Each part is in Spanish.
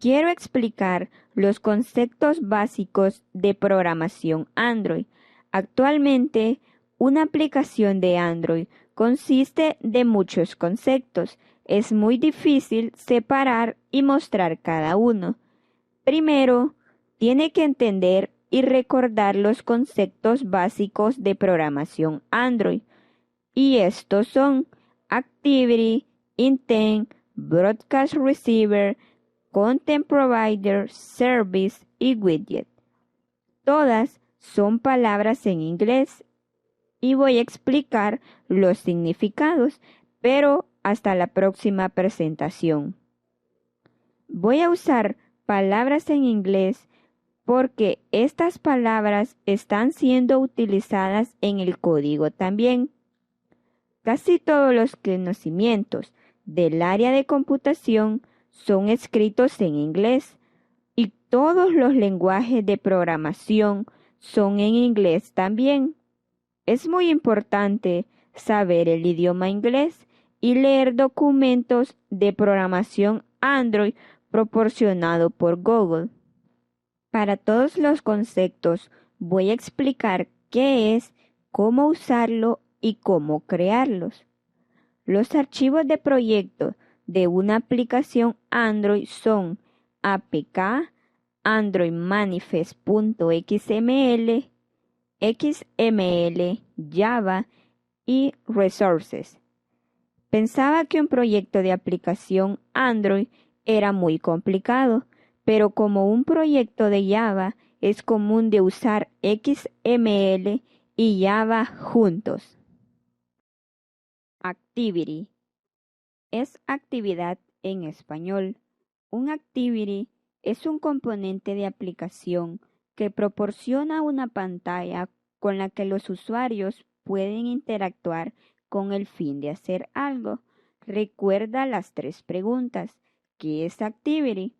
Quiero explicar los conceptos básicos de programación Android. Actualmente, una aplicación de Android consiste de muchos conceptos. Es muy difícil separar y mostrar cada uno. Primero, tiene que entender y recordar los conceptos básicos de programación Android. Y estos son Activity, Intent, Broadcast Receiver, Content Provider, Service y Widget. Todas son palabras en inglés y voy a explicar los significados, pero hasta la próxima presentación. Voy a usar palabras en inglés porque estas palabras están siendo utilizadas en el código también. Casi todos los conocimientos del área de computación son escritos en inglés y todos los lenguajes de programación son en inglés también. Es muy importante saber el idioma inglés y leer documentos de programación Android proporcionado por Google. Para todos los conceptos voy a explicar qué es, cómo usarlo y cómo crearlos. Los archivos de proyecto de una aplicación Android son apk, Android manifest.xml, XML, Java y Resources. Pensaba que un proyecto de aplicación Android era muy complicado, pero como un proyecto de Java es común de usar XML y Java juntos. Activity es actividad en español. Un activity es un componente de aplicación que proporciona una pantalla con la que los usuarios pueden interactuar con el fin de hacer algo. Recuerda las 3 preguntas. ¿Qué es activity?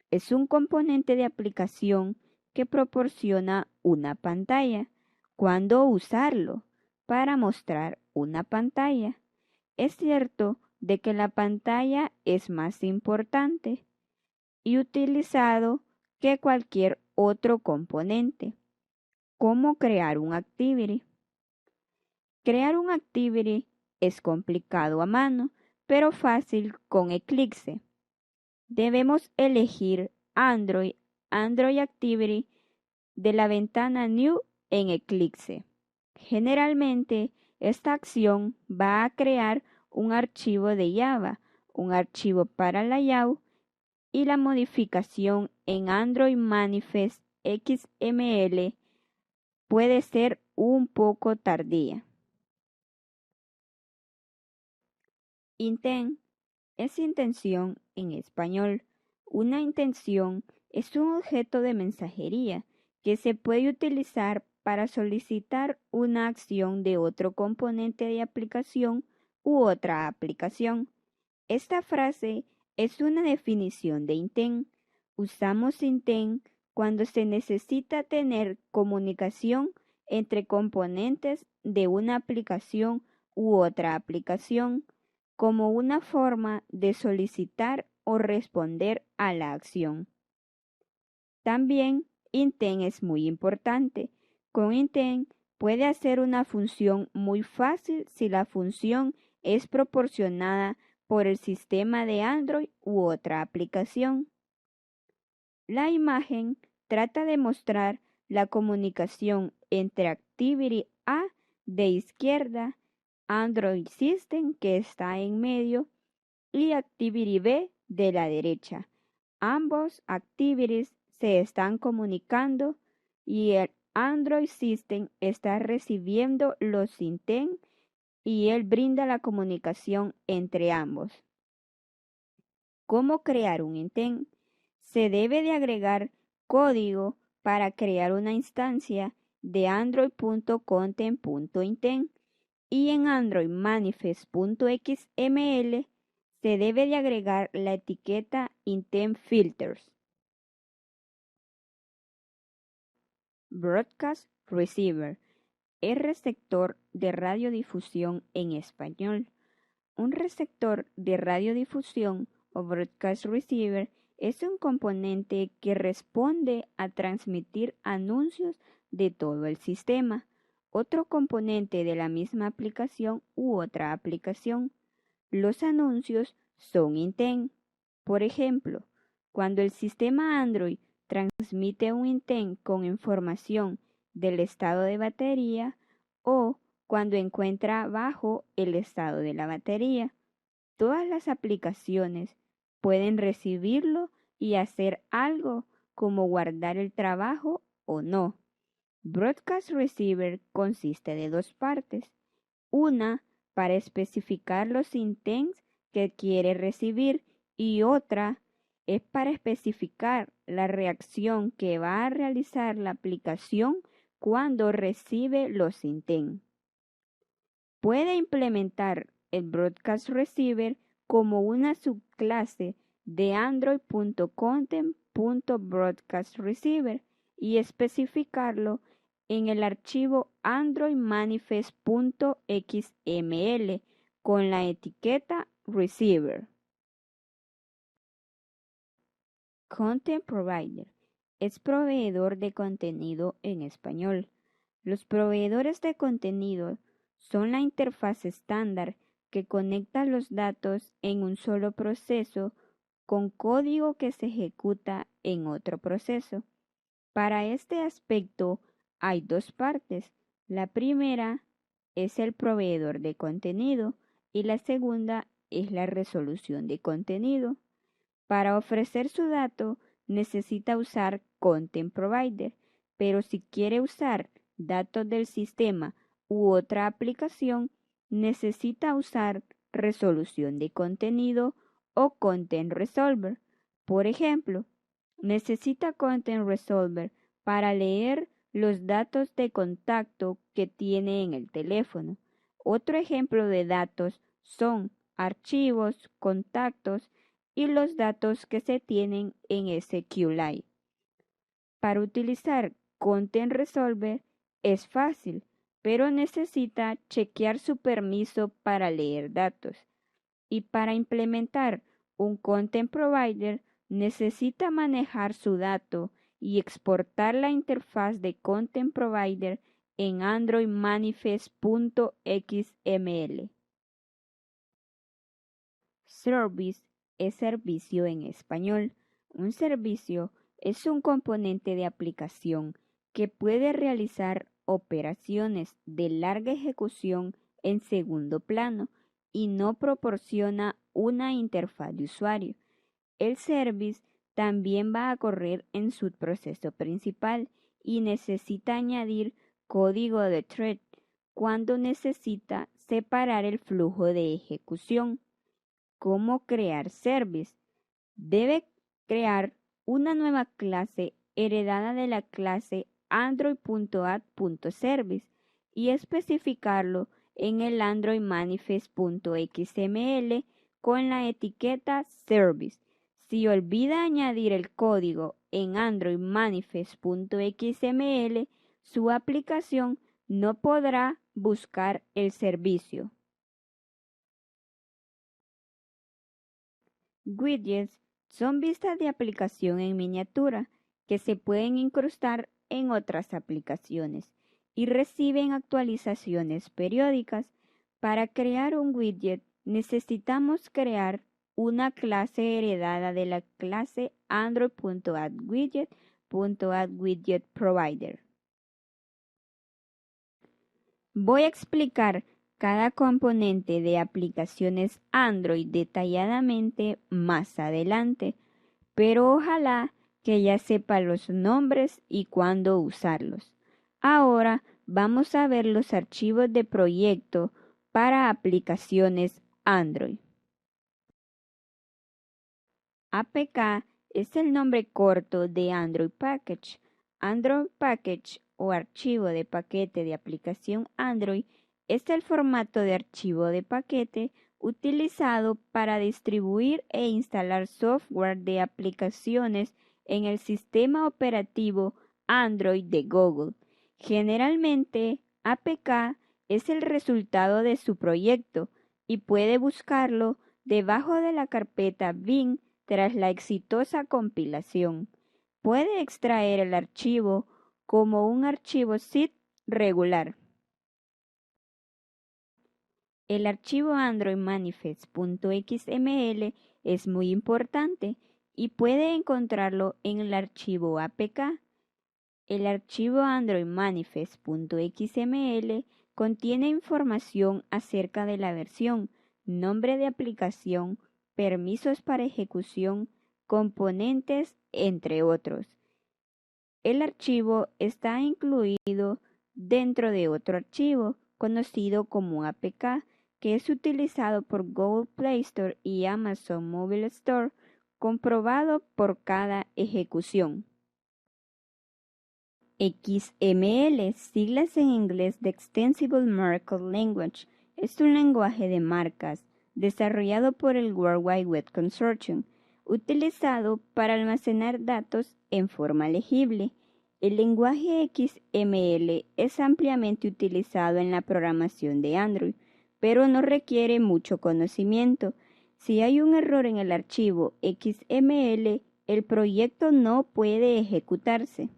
Es un componente de aplicación que proporciona una pantalla. ¿Cuándo usarlo? Para mostrar una pantalla. Es cierto de que la pantalla es más importante y utilizado que cualquier otro componente. ¿Cómo crear un activity? Crear un activity es complicado a mano, pero fácil con Eclipse. Debemos elegir Android Activity de la ventana New en Eclipse. Generalmente, esta acción va a crear un archivo de Java, un archivo para layout y la modificación en Android Manifest XML puede ser un poco tardía. Intent es intención en español. Una intención es un objeto de mensajería que se puede utilizar para solicitar una acción de otro componente de aplicación u otra aplicación. Esta frase es una definición de intent. Usamos intent cuando se necesita tener comunicación entre componentes de una aplicación u otra aplicación, como una forma de solicitar o responder a la acción. También intent es muy importante. Con intent puede hacer una función muy fácil si la función es proporcionada por el sistema de Android u otra aplicación. La imagen trata de mostrar la comunicación entre Activity A de izquierda, Android System que está en medio y Activity B de la derecha. Ambos activities se están comunicando y el Android System está recibiendo los intent y él brinda la comunicación entre ambos. ¿Cómo crear un intent? Se debe de agregar código para crear una instancia de android.content.intent y en Android manifest.xml se debe de agregar la etiqueta intent filters. Broadcast Receiver es receptor de radiodifusión en español. Un receptor de radiodifusión o broadcast receiver es un componente que responde a transmitir anuncios de todo el sistema, otro componente de la misma aplicación u otra aplicación. Los anuncios son intent. Por ejemplo, cuando el sistema Android transmite un intent con información del estado de batería o cuando encuentra bajo el estado de la batería. Todas las aplicaciones pueden recibirlo y hacer algo como guardar el trabajo o no. Broadcast Receiver consiste de dos partes. Una para especificar los intents que quiere recibir y otra es para especificar la reacción que va a realizar la aplicación cuando recibe los intents. Puede implementar el Broadcast Receiver como una subclase de Android.content.broadcastReceiver y especificarlo en el archivo androidmanifest.xml con la etiqueta Receiver. Content Provider es proveedor de contenido en español. Los proveedores de contenido son la interfaz estándar que conecta los datos en un solo proceso con código que se ejecuta en otro proceso. Para este aspecto hay dos partes. La primera es el proveedor de contenido y la segunda es la resolución de contenido. Para ofrecer su dato necesita usar Content Provider, pero si quiere usar datos del sistema u otra aplicación, necesita usar resolución de contenido o Content Resolver. Por ejemplo, necesita Content Resolver para leer los datos de contacto que tiene en el teléfono. Otro ejemplo de datos son archivos, contactos y los datos que se tienen en SQLite. Para utilizar Content Resolver es fácil, pero necesita chequear su permiso para leer datos. Y para implementar un Content Provider necesita manejar su dato y exportar la interfaz de Content Provider en androidmanifest.xml. Service es servicio en español. Un servicio es un componente de aplicación que puede realizar operaciones de larga ejecución en segundo plano y no proporciona una interfaz de usuario. El service también va a correr en su proceso principal y necesita añadir código de thread cuando necesita separar el flujo de ejecución. ¿Cómo crear service? Debe crear una nueva clase heredada de la clase android.add.service y especificarlo en el androidmanifest.xml con la etiqueta service. Si olvida añadir el código en androidmanifest.xml, su aplicación no podrá buscar el servicio. Widgets son vistas de aplicación en miniatura que se pueden incrustar en otras aplicaciones y reciben actualizaciones periódicas. Para crear un widget necesitamos crear una clase heredada de la clase android.addWidget.addWidgetProvider. Voy a explicar cada componente de aplicaciones Android detalladamente más adelante, pero ojalá que ya sepa los nombres y cuándo usarlos. Ahora vamos a ver los archivos de proyecto para aplicaciones Android. APK es el nombre corto de Android Package. Android Package o archivo de paquete de aplicación Android es el formato de archivo de paquete utilizado para distribuir e instalar software de aplicaciones en el sistema operativo Android de Google. Generalmente, APK es el resultado de su proyecto y puede buscarlo debajo de la carpeta bin tras la exitosa compilación. Puede extraer el archivo como un archivo zip regular. El archivo Android manifest.xml es muy importante y puede encontrarlo en el archivo APK. El archivo Android manifest.xml contiene información acerca de la versión, nombre de aplicación, permisos para ejecución, componentes, entre otros. El archivo está incluido dentro de otro archivo conocido como APK, que es utilizado por Google Play Store y Amazon Mobile Store, comprobado por cada ejecución. XML, siglas en inglés de Extensible Markup Language, es un lenguaje de marcas desarrollado por el World Wide Web Consortium, utilizado para almacenar datos en forma legible. El lenguaje XML es ampliamente utilizado en la programación de Android, pero no requiere mucho conocimiento. Si hay un error en el archivo XML, el proyecto no puede ejecutarse.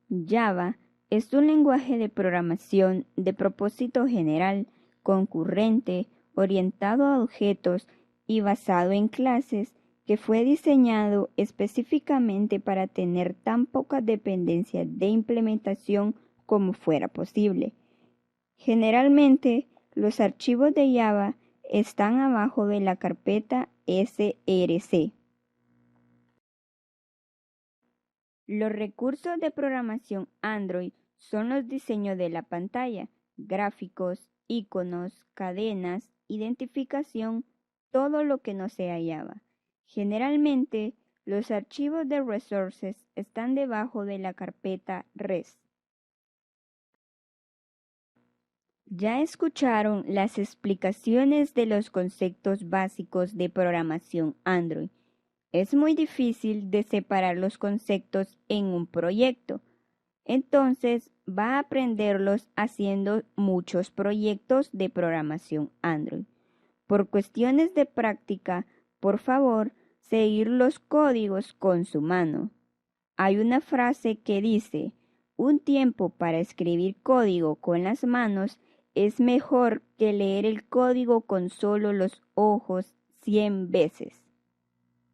Java es un lenguaje de programación de propósito general, concurrente, orientado a objetos y basado en clases, que fue diseñado específicamente para tener tan poca dependencia de implementación como fuera posible. Generalmente, los archivos de Java están abajo de la carpeta src. Los recursos de programación Android son los diseños de la pantalla, gráficos, iconos, cadenas, identificación, todo lo que no sea Java. Generalmente, los archivos de resources están debajo de la carpeta res. Ya escucharon las explicaciones de los conceptos básicos de programación Android. Es muy difícil de separar los conceptos en un proyecto. Entonces va a aprenderlos haciendo muchos proyectos de programación Android. Por cuestiones de práctica, por favor, seguir los códigos con su mano. Hay una frase que dice, un tiempo para escribir código con las manos es mejor que leer el código con solo los ojos 100 veces.